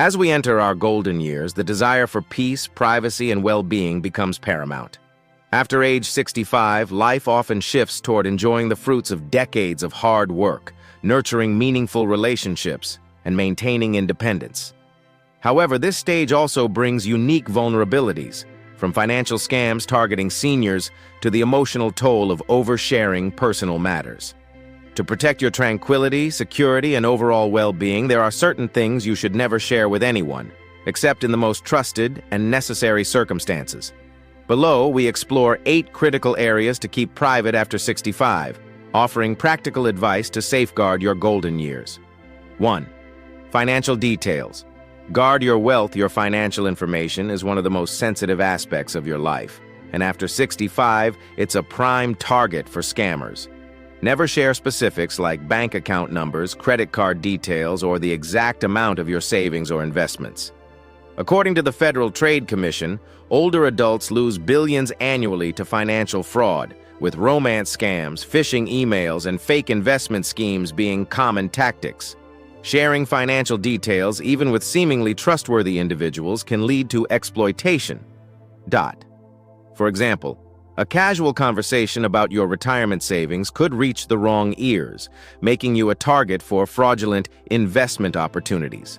As we enter our golden years, the desire for peace, privacy, and well-being becomes paramount. After age 65, life often shifts toward enjoying the fruits of decades of hard work, nurturing meaningful relationships, and maintaining independence. However, this stage also brings unique vulnerabilities, from financial scams targeting seniors to the emotional toll of oversharing personal matters. To protect your tranquility, security, and overall well-being, there are certain things you should never share with anyone, except in the most trusted and necessary circumstances. Below, we explore 8 critical areas to keep private after 65, offering practical advice to safeguard your golden years. 1. Financial details. Guard your wealth. Your financial information is one of the most sensitive aspects of your life, and after 65, it's a prime target for scammers. Never share specifics like bank account numbers, credit card details, or the exact amount of your savings or investments. According to the Federal Trade Commission, older adults lose billions annually to financial fraud, with romance scams, phishing emails, and fake investment schemes being common tactics. Sharing financial details, even with seemingly trustworthy individuals, can lead to exploitation. For example, a casual conversation about your retirement savings could reach the wrong ears, making you a target for fraudulent investment opportunities.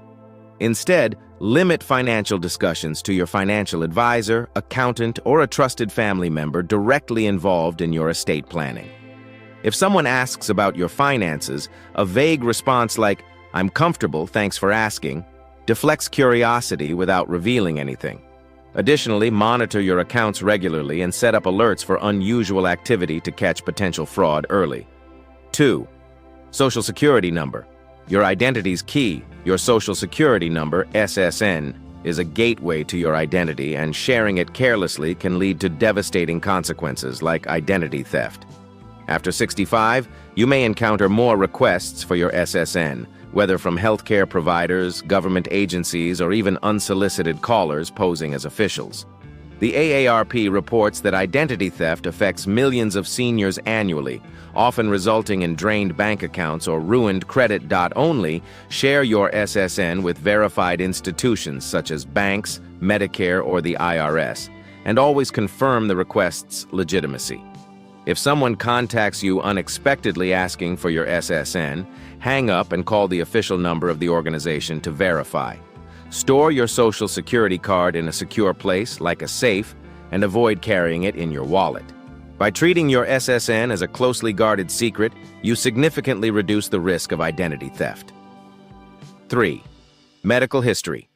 Instead, limit financial discussions to your financial advisor, accountant, or a trusted family member directly involved in your estate planning. If someone asks about your finances, a vague response like, "I'm comfortable, thanks for asking," deflects curiosity without revealing anything. Additionally, monitor your accounts regularly and set up alerts for unusual activity to catch potential fraud early. 2. Social Security number. Your identity's key. Your Social Security number, SSN, is a gateway to your identity, and sharing it carelessly can lead to devastating consequences like identity theft. After 65, you may encounter more requests for your SSN, whether from healthcare providers, government agencies, or even unsolicited callers posing as officials. The AARP reports that identity theft affects millions of seniors annually, often resulting in drained bank accounts or ruined credit. Only share your SSN with verified institutions such as banks, Medicare, or the IRS, and always confirm the request's legitimacy. If someone contacts you unexpectedly asking for your SSN, hang up and call the official number of the organization to verify. Store your Social Security card in a secure place, like a safe, and avoid carrying it in your wallet. By treating your SSN as a closely guarded secret, you significantly reduce the risk of identity theft. 3. Medical history.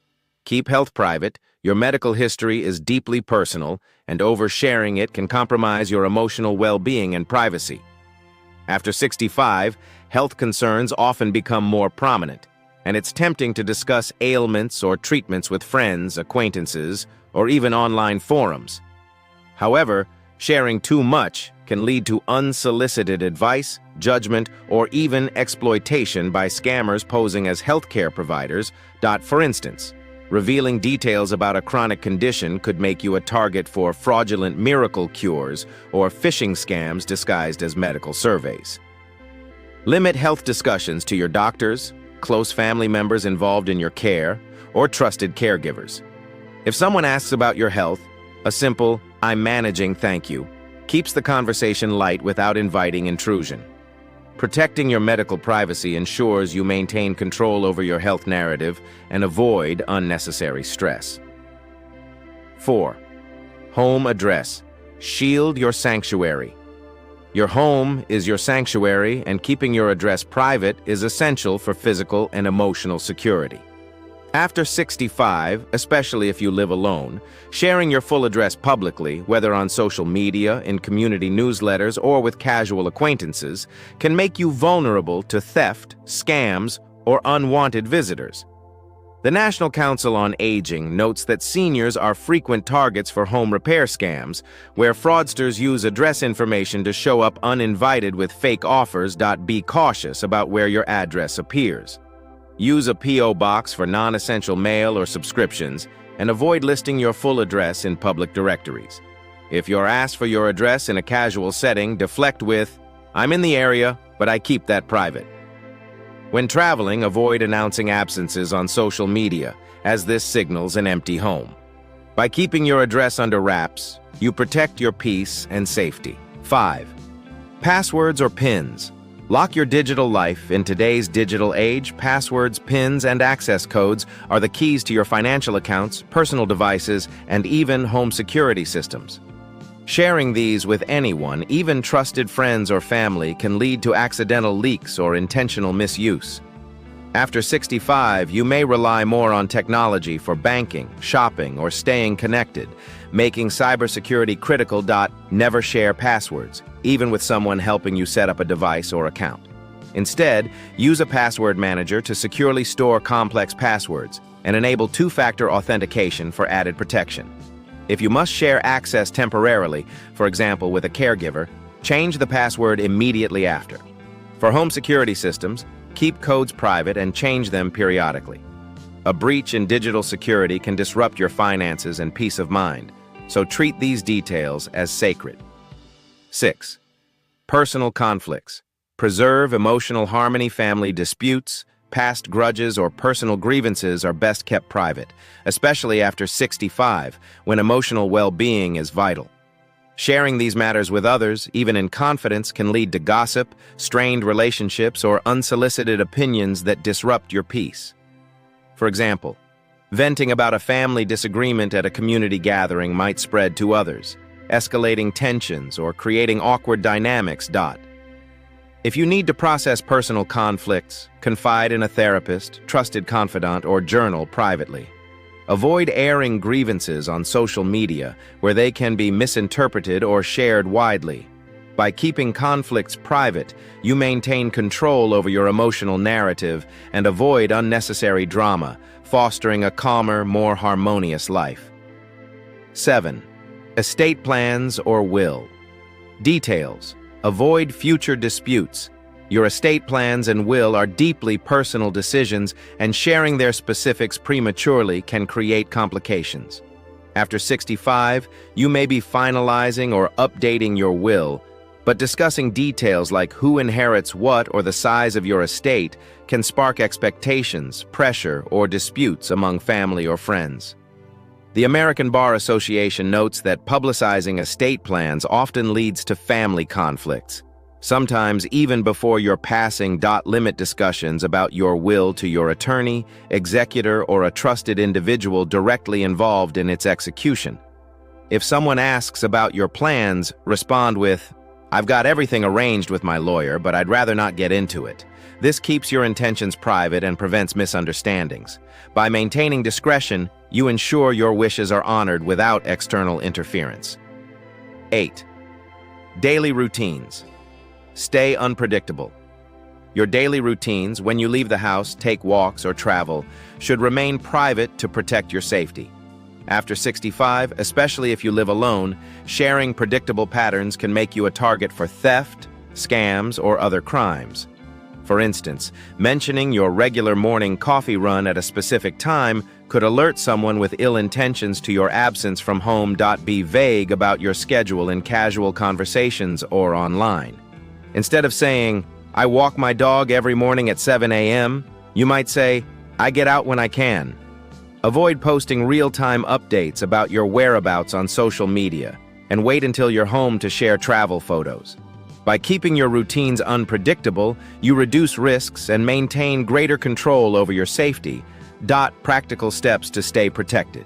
Keep health private. Your medical history is deeply personal, and oversharing it can compromise your emotional well-being and privacy. After 65, health concerns often become more prominent, and it's tempting to discuss ailments or treatments with friends, acquaintances, or even online forums. However, sharing too much can lead to unsolicited advice, judgment, or even exploitation by scammers posing as healthcare providers. For instance, revealing details about a chronic condition could make you a target for fraudulent miracle cures or phishing scams disguised as medical surveys. Limit health discussions to your doctors, close family members involved in your care, or trusted caregivers. If someone asks about your health, a simple, "I'm managing, thank you," keeps the conversation light without inviting intrusion. Protecting your medical privacy ensures you maintain control over your health narrative and avoid unnecessary stress. 4. Home address. Shield your sanctuary. Your home is your sanctuary, and keeping your address private is essential for physical and emotional security. After 65, especially if you live alone, sharing your full address publicly, whether on social media, in community newsletters, or with casual acquaintances, can make you vulnerable to theft, scams, or unwanted visitors. The National Council on Aging notes that seniors are frequent targets for home repair scams, where fraudsters use address information to show up uninvited with fake offers. Be cautious about where your address appears. Use a P.O. box for non-essential mail or subscriptions, and avoid listing your full address in public directories. If you're asked for your address in a casual setting, deflect with, "I'm in the area, but I keep that private." When traveling, avoid announcing absences on social media, as this signals an empty home. By keeping your address under wraps, you protect your peace and safety. 5. Passwords or PINs. Lock your digital life. In today's digital age, passwords, PINs, and access codes are the keys to your financial accounts, personal devices, and even home security systems. Sharing these with anyone, even trusted friends or family, can lead to accidental leaks or intentional misuse. After 65, you may rely more on technology for banking, shopping, or staying connected, making cybersecurity critical. Never share passwords, even with someone helping you set up a device or account. Instead, use a password manager to securely store complex passwords and enable two-factor authentication for added protection. If you must share access temporarily, for example with a caregiver, change the password immediately after. For home security systems, keep codes private and change them periodically. A breach in digital security can disrupt your finances and peace of mind, so treat these details as sacred. 6. Personal conflicts. Preserve emotional harmony. Family disputes, past grudges, or personal grievances are best kept private, especially after 65, when emotional well-being is vital. Sharing these matters with others, even in confidence, can lead to gossip, strained relationships, or unsolicited opinions that disrupt your peace. For example, venting about a family disagreement at a community gathering might spread to others, escalating tensions or creating awkward dynamics. If you need to process personal conflicts, confide in a therapist, trusted confidant, or journal privately. Avoid airing grievances on social media, where they can be misinterpreted or shared widely. By keeping conflicts private, you maintain control over your emotional narrative and avoid unnecessary drama, fostering a calmer, more harmonious life. 7. Estate plans or will. Details. Avoid future disputes. Your estate plans and will are deeply personal decisions, and sharing their specifics prematurely can create complications. After 65, you may be finalizing or updating your will, but discussing details like who inherits what or the size of your estate can spark expectations, pressure, or disputes among family or friends. The American Bar Association notes that publicizing estate plans often leads to family conflicts, sometimes even before your passing. Limit discussions about your will to your attorney, executor, or a trusted individual directly involved in its execution. If someone asks about your plans, respond with, "I've got everything arranged with my lawyer, but I'd rather not get into it." This keeps your intentions private and prevents misunderstandings. By maintaining discretion, you ensure your wishes are honored without external interference. 8. Daily routines. Stay unpredictable. Your daily routines, when you leave the house, take walks, or travel, should remain private to protect your safety. After 65, especially if you live alone, sharing predictable patterns can make you a target for theft, scams, or other crimes. For instance, mentioning your regular morning coffee run at a specific time could alert someone with ill intentions to your absence from home. Be vague about your schedule in casual conversations or online. Instead of saying, "I walk my dog every morning at 7 a.m., you might say, "I get out when I can." Avoid posting real-time updates about your whereabouts on social media, and wait until you're home to share travel photos. By keeping your routines unpredictable, you reduce risks and maintain greater control over your safety. Practical steps to stay protected.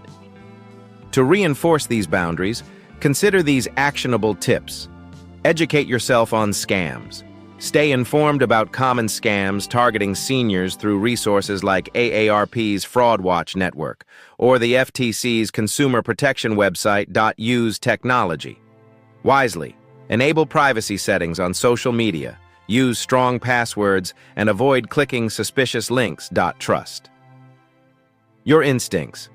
To reinforce these boundaries, consider these actionable tips. Educate yourself on scams. Stay informed about common scams targeting seniors through resources like AARP's Fraud Watch Network or the FTC's Consumer Protection website. Use technology wisely. Enable privacy settings on social media. Use strong passwords and avoid clicking suspicious links. Trust your instincts.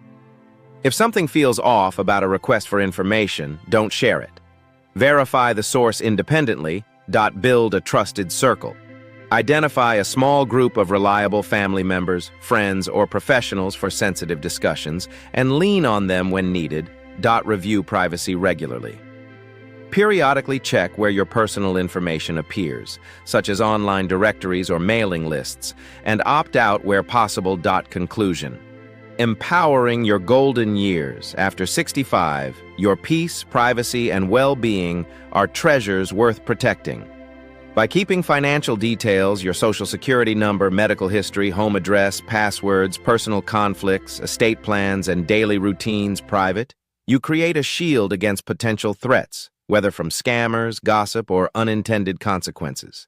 If something feels off about a request for information, don't share it. Verify the source independently. Build a trusted circle. Identify a small group of reliable family members, friends, or professionals for sensitive discussions, and lean on them when needed. Review privacy regularly. Periodically check where your personal information appears, such as online directories or mailing lists, and opt out where possible. Conclusion. Empowering your golden years. After 65, your peace, privacy, and well-being are treasures worth protecting. By keeping financial details, your social security number, medical history, home address, passwords, personal conflicts, estate plans, and daily routines private, you create a shield against potential threats, whether from scammers, gossip, or unintended consequences.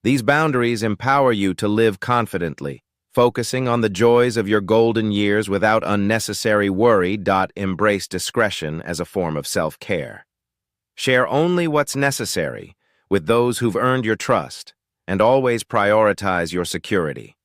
These boundaries empower you to live confidently, focusing on the joys of your golden years without unnecessary worry. Embrace discretion as a form of self-care. Share only what's necessary with those who've earned your trust, and always prioritize your security.